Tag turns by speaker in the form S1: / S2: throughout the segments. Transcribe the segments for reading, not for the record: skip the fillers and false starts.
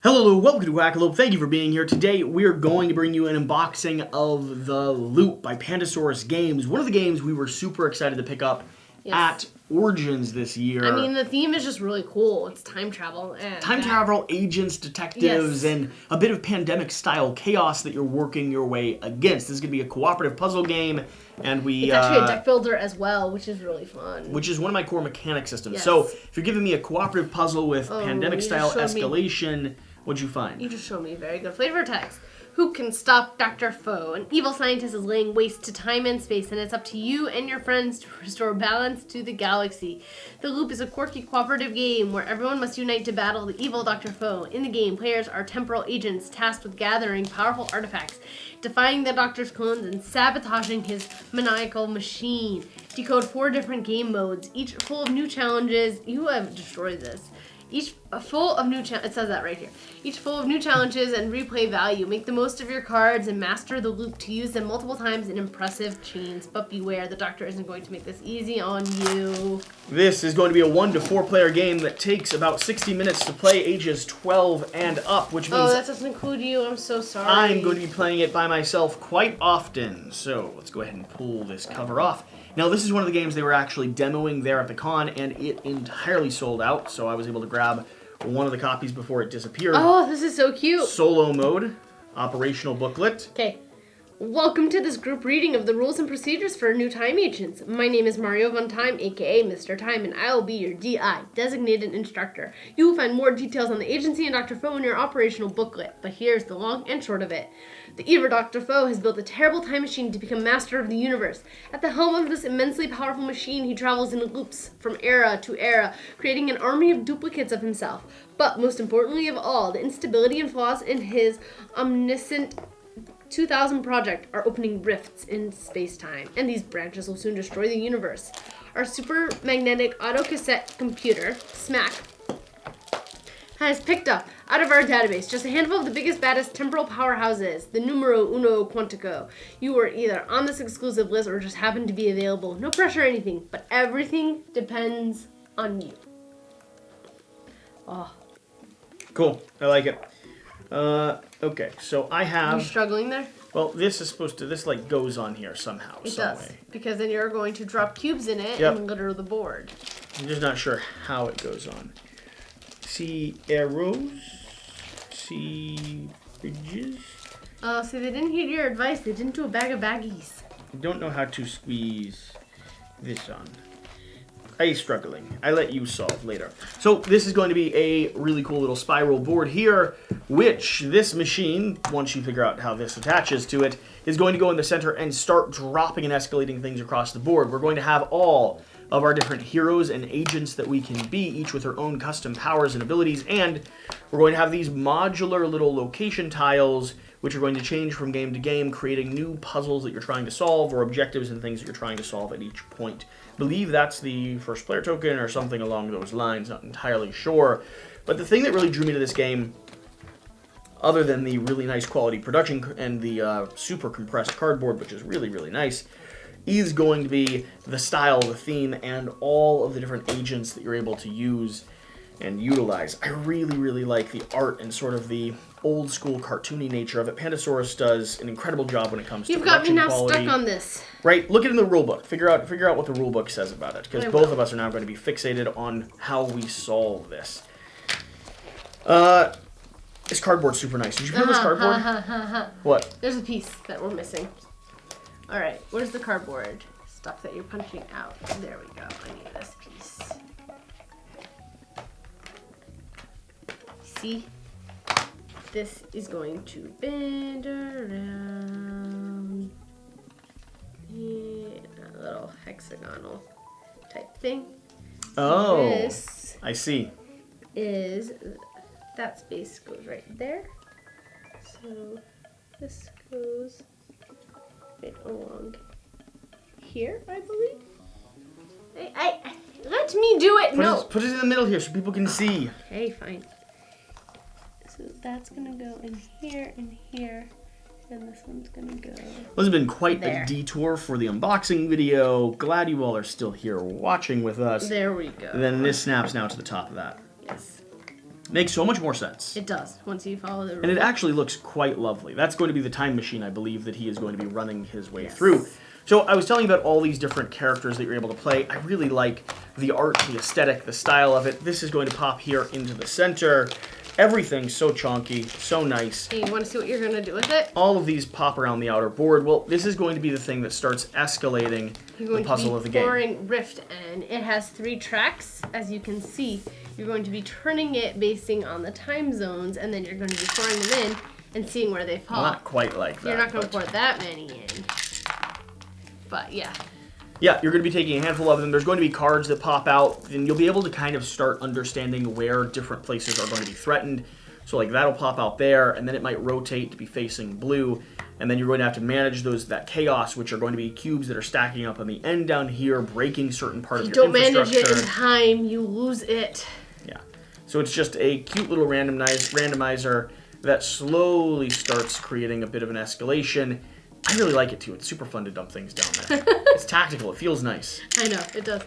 S1: Hello, welcome to Quackalope. Thank you for being here. Today, we're going to bring you an unboxing of The Loop by Pandasaurus Games. One of the games we were super excited to pick up at Origins this year.
S2: I mean, the theme is just really cool. It's time travel. And
S1: time travel, agents, detectives, and a bit of pandemic-style chaos that you're working your way against. This is going to be a cooperative puzzle game, and
S2: it's actually a deck builder as well, which is really fun.
S1: Which is one of my core mechanic systems. So, if you're giving me a cooperative puzzle with pandemic-style escalation... What'd you find?
S2: You just showed me very good flavor text. Who can stop Dr. Faux? An evil scientist is laying waste to time and space, and it's up to you and your friends to restore balance to the galaxy. The Loop is a quirky cooperative game where everyone must unite to battle the evil Dr. Faux. In the game, players are temporal agents tasked with gathering powerful artifacts, defying the Doctor's clones, and sabotaging his maniacal machine. Decode 4 different game modes, each full of new challenges. You have destroyed this. Each full of new it says that right here. Each full of new challenges and replay value. Make the most of your cards and master the loop to use them multiple times in impressive chains. But beware, the Doctor isn't going to make this easy on you.
S1: This is going to be a 1 to 4 player game that takes about 60 minutes to play, ages 12 and up, which means...
S2: Oh, that doesn't include you. I'm so sorry.
S1: I'm going to be playing it by myself quite often. So let's go ahead and pull this cover off. Now, this is one of the games they were actually demoing there at the con, and it entirely sold out, so I was able to grab one of the copies before it disappeared.
S2: Oh, this is so cute.
S1: Solo mode, operational booklet.
S2: Okay. Welcome to this group reading of the rules and procedures for new time agents. My name is Mario Von Time, aka Mr. Time, and I will be your DI, designated instructor. You will find more details on the agency and Dr. Faux in your operational booklet, but here's the long and short of it. The evil Dr. Faux has built a terrible time machine to become master of the universe. At the helm of this immensely powerful machine, he travels in loops from era to era, creating an army of duplicates of himself. But most importantly of all, the instability and flaws in his Omniscience 2000 project are opening rifts in space-time, and these branches will soon destroy the universe. Our super magnetic auto-cassette computer, SMAC, has picked up out of our database just a handful of the biggest, baddest temporal powerhouses, the numero uno quantico. You were either on this exclusive list or just happen to be available. No pressure or anything, but everything depends on you. Oh.
S1: Cool. I like it. Okay, so I have...
S2: You struggling there?
S1: Well, this is supposed to... This, like, goes on here somehow.
S2: It does. Because then you're going to drop cubes in it and litter the board.
S1: I'm just not sure how it goes on. See arrows. See bridges.
S2: Oh, see, they didn't heed your advice. They didn't do a bag of baggies.
S1: I don't know how to squeeze this on. I'm struggling. I let you solve later. So this is going to be a really cool little spiral board here, which this machine, once you figure out how this attaches to it, is going to go in the center and start dropping and escalating things across the board. We're going to have all of our different heroes and agents that we can be, each with their own custom powers and abilities, and we're going to have these modular little location tiles which are going to change from game to game, creating new puzzles that you're trying to solve or objectives and things that you're trying to solve at each point. I believe that's the first player token or something along those lines, not entirely sure. But the thing that really drew me to this game, other than the really nice quality production and the super compressed cardboard, which is really, really nice, is going to be the style, the theme, and all of the different agents that you're able to use and utilize. I really, really like the art and sort of the old school cartoony nature of it. Pandasaurus does an incredible job when it comes to production quality.
S2: You've got me now stuck on this.
S1: Right, look at it in the rulebook. Figure out what the rulebook says about it, because both of us are now going to be fixated on how we solve this. This cardboard's super nice. Did you feel this cardboard? What?
S2: There's a piece that we're missing. All right, where's the cardboard stuff that you're punching out? There we go. I need this piece. See? This is going to bend around. Yeah, a little hexagonal type thing.
S1: Oh,
S2: this
S1: I see.
S2: Is that space goes right there. So this goes right along here, I believe. I let me do it.
S1: Put it in the middle here so people can see.
S2: Okay, fine. So that's gonna go in here, and this one's gonna go.
S1: This has been quite a detour for the unboxing video. Glad you all are still here watching with us.
S2: There we go.
S1: And then this snaps now to the top of that.
S2: Yes.
S1: Makes so much more sense.
S2: It does, once you follow the rules.
S1: And it actually looks quite lovely. That's going to be the time machine, I believe, that he is going to be running his way through. So I was telling you about all these different characters that you're able to play. I really like the art, the aesthetic, the style of it. This is going to pop here into the center. Everything's so chonky, so nice.
S2: Hey, you want to see what you're going to do with it?
S1: All of these pop around the outer board. Well, this is going to be the thing that starts escalating the puzzle of the game.
S2: You're going to be pouring Rift, and it has 3 tracks, as you can see. You're going to be turning it basing on the time zones, and then you're going to be pouring them in and seeing where they fall.
S1: Not quite like that.
S2: You're not going to pour that many in. But, yeah.
S1: Yeah, you're going to be taking a handful of them. There's going to be cards that pop out, and you'll be able to kind of start understanding where different places are going to be threatened. So, like, that'll pop out there, and then it might rotate to be facing blue, and then you're going to have to manage that chaos, which are going to be cubes that are stacking up on the end down here, breaking certain part of your infrastructure.
S2: If you don't manage it in time, you lose it.
S1: Yeah. So it's just a cute little randomizer that slowly starts creating a bit of an escalation. I really like it too. It's super fun to dump things down there. It's tactical. It feels nice.
S2: I know, it does.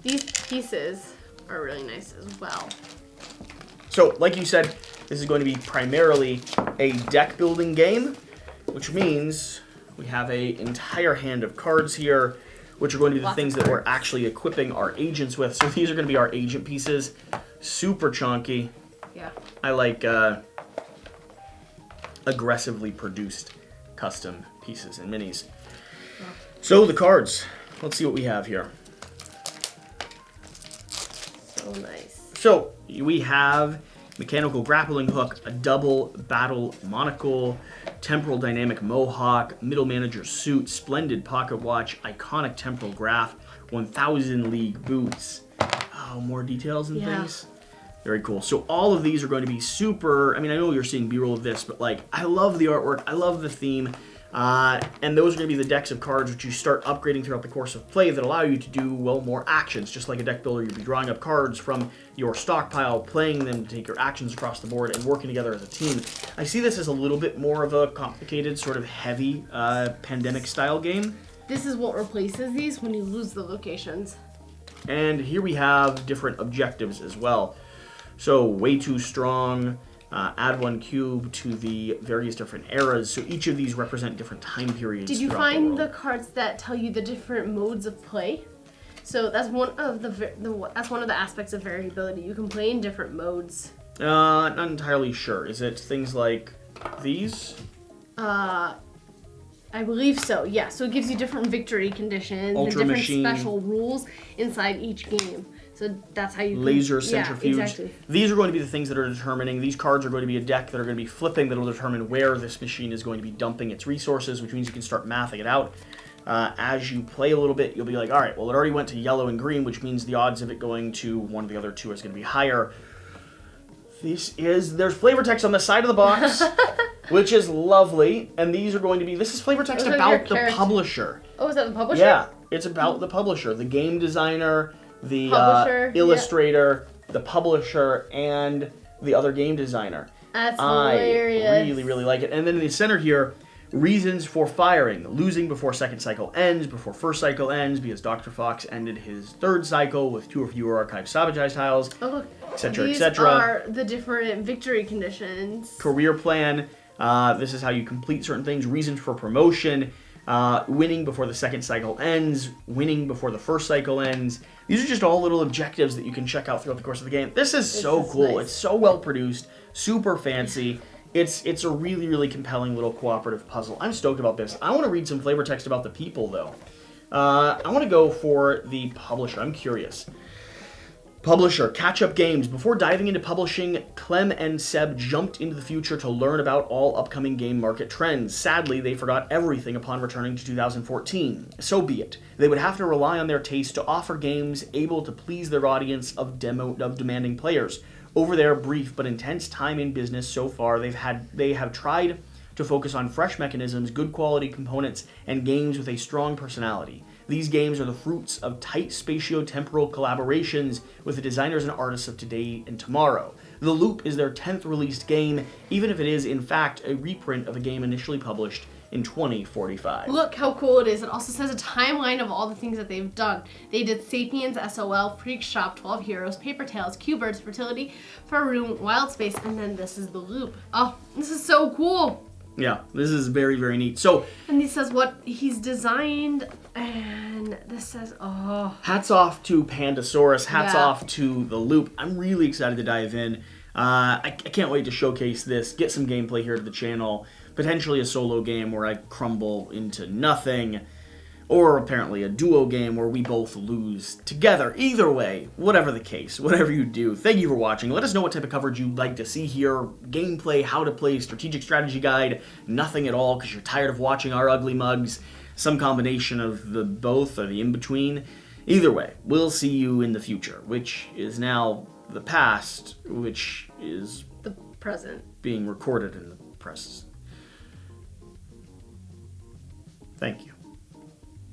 S2: These pieces are really nice as well.
S1: So, like you said, this is going to be primarily a deck building game, which means we have an entire hand of cards here, which are going to be the things that we're actually equipping our agents with. So these are going to be our agent pieces. Super chonky.
S2: Yeah.
S1: I like aggressively produced custom pieces and minis. So the cards. Let's see what we have here.
S2: So nice.
S1: So we have mechanical grappling hook, a double battle monocle, temporal dynamic mohawk, middle manager suit, splendid pocket watch, iconic temporal graph, 1000 league boots. Oh, more details and things. Very cool. So all of these are going to be super. I mean, I know you're seeing B-roll of this, but like, I love the artwork. I love the theme. And those are going to be the decks of cards which you start upgrading throughout the course of play that allow you to do, well, more actions. Just like a deck builder, you'll be drawing up cards from your stockpile, playing them to take your actions across the board, and working together as a team. I see this as a little bit more of a complicated, sort of heavy, pandemic-style game.
S2: This is what replaces these when you lose the locations.
S1: And here we have different objectives as well. So, way too strong, add 1 cube to the various different eras. So each of these represent different time periods.
S2: Did you find the cards that tell you the different modes of play? So that's one of that's one of the aspects of variability. You can play in different modes.
S1: Not entirely sure. Is it things like these?
S2: I believe so, yeah. So it gives you different victory conditions and different special rules inside each game. So that's how you can...
S1: Laser centrifuge.
S2: Yeah, exactly.
S1: These are going to be the things that are determining. These cards are going to be a deck that are going to be flipping that will determine where this machine is going to be dumping its resources, which means you can start mathing it out. As you play a little bit, you'll be like, all right, well, it already went to yellow and green, which means the odds of it going to one of the other two is going to be higher. There's flavor text on the side of the box, which is lovely. And these are going to be, this is flavor text about the publisher.
S2: Oh, is that the publisher?
S1: Yeah, it's about the publisher, the game designer, the illustrator, the publisher, and the other game designer.
S2: That's hilarious.
S1: I really, really like it. And then in the center here, reasons for firing. Losing before second cycle ends, before first cycle ends, because Dr. Fox ended his third cycle with 2 or fewer archive sabotage tiles, etc., etc.
S2: These are the different victory conditions.
S1: Career plan. This is how you complete certain things. Reasons for promotion. Winning before the second cycle ends. Winning before the first cycle ends. These are just all little objectives that you can check out throughout the course of the game. This is so cool. Nice. It's so well produced. Super fancy. It's a really, really compelling little cooperative puzzle. I'm stoked about this. I want to read some flavor text about the people, though. I want to go for the publisher. I'm curious. Publisher, Catch-Up Games. Before diving into publishing, Clem and Seb jumped into the future to learn about all upcoming game market trends. Sadly, they forgot everything upon returning to 2014. So be it. They would have to rely on their taste to offer games able to please their audience of demanding players. Over their brief but intense time in business so far, they have tried to focus on fresh mechanisms, good quality components, and games with a strong personality. These games are the fruits of tight spatio-temporal collaborations with the designers and artists of today and tomorrow. The Loop is their 10th released game, even if it is, in fact, a reprint of a game initially published in 2045.
S2: Look how cool it is. It also says a timeline of all the things that they've done. They did Sapiens, SOL, Freak Shop, 12 Heroes, Paper Tales, Q-Birds, Fertility, Faroon, Wild Space, and then this is the loop. Oh, this is so cool.
S1: Yeah, this is very, very neat. So,
S2: and this says what he's designed, and this says, oh.
S1: Hats off to Pandasaurus. Hats
S2: Yeah.
S1: off to the loop. I'm really excited to dive in. I can't wait to showcase this, get some gameplay here to the channel, potentially a solo game where I crumble into nothing, or apparently a duo game where we both lose together. Either way, whatever the case, whatever you do, thank you for watching. Let us know what type of coverage you'd like to see here. Gameplay, how to play, strategic strategy guide, nothing at all because you're tired of watching our ugly mugs, some combination of the both or the in-between. Either way, we'll see you in the future, which is now the past, which is
S2: the present.
S1: Being recorded in the press. Thank you.